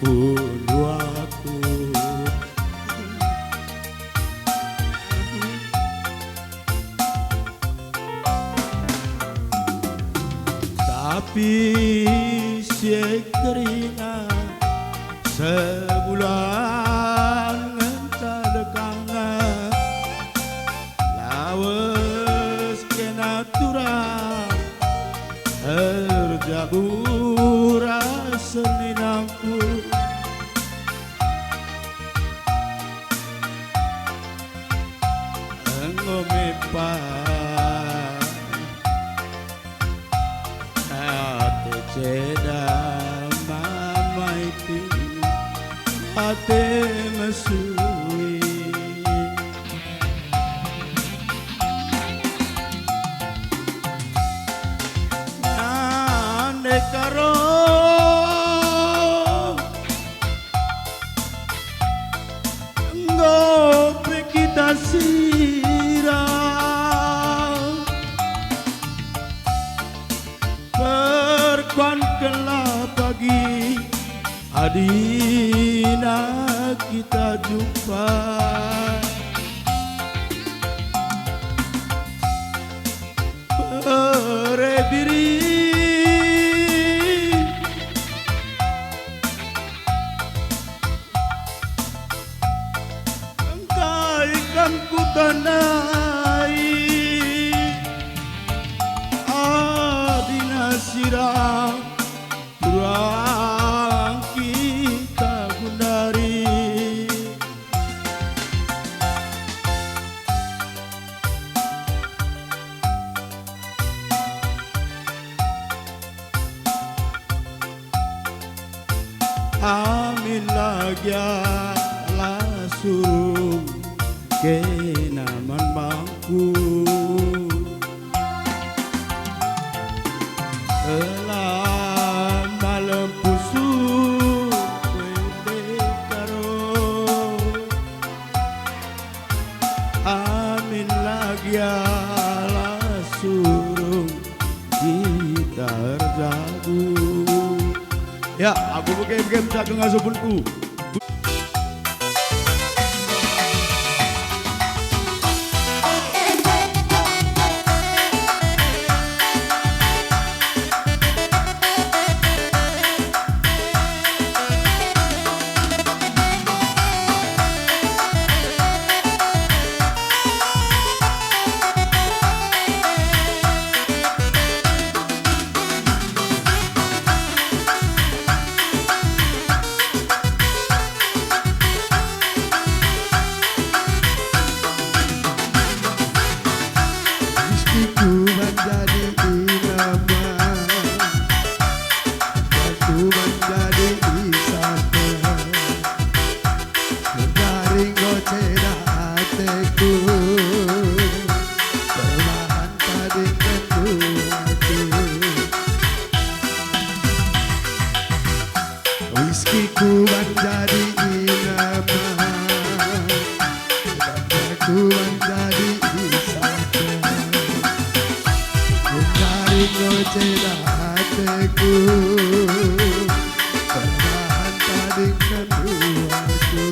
ampun aku. Tapi si keringat sebulan ngentadekang lawas kena turang terjabura seninangku engomepan ate ceda mama itu ate mesui ane karo ngopi kita sirang berkuan kelap pagi adina kita jumpa berebiri engkau ikan ku tanai adina sirang kurang kita gundari amin lagi ala suruh kenaman bangku malam pusuk wende karo amin lagi ala suruh kita terjagu. Ya, aku game jagung asupunku. Rizkiku menjadi irama, aku menjadi wisata, mencari ngoceda hatiku, perlahan tadikan ruangku.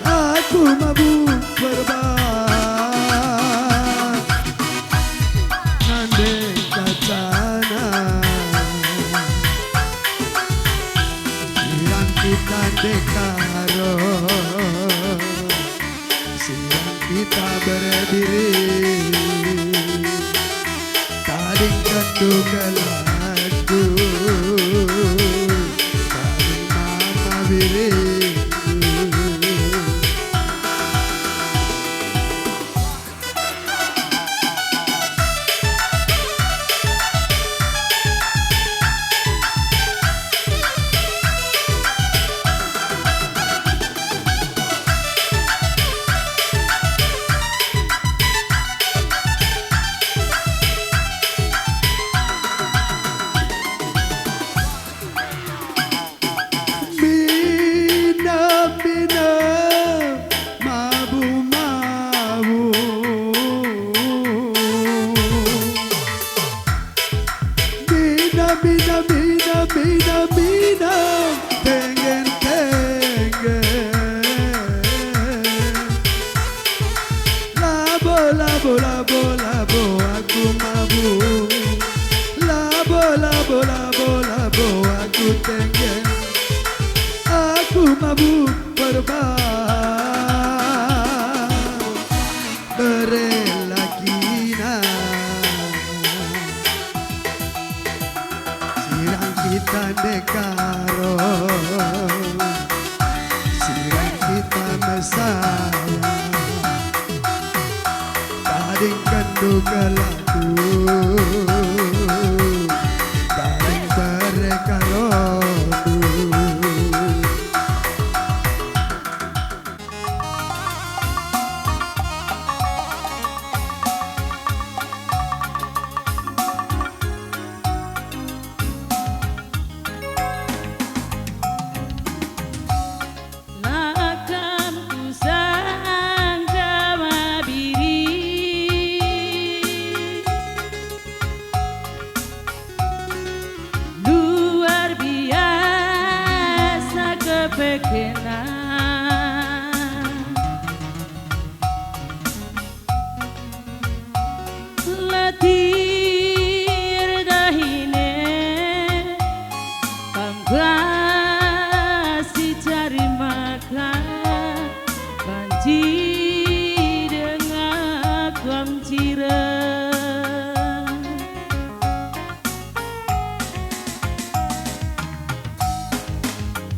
Aku mabuk berbang andai kacana siang kita dekaro siang kita berdiri taring kendu kelaku taring mama biri berelakina sirang kita dekaro sirang kita mesaya kading kandu kelaku kading berekarodu. Letir dahine pambasi cari makan banci dengan kuam cireng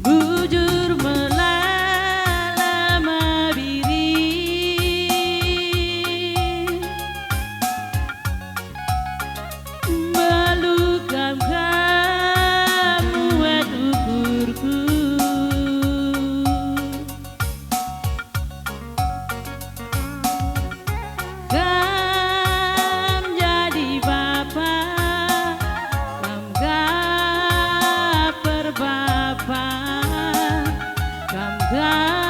bujur melalama biri melukan kamu ukurku kam jadi bapak kam gak berbapa kam gak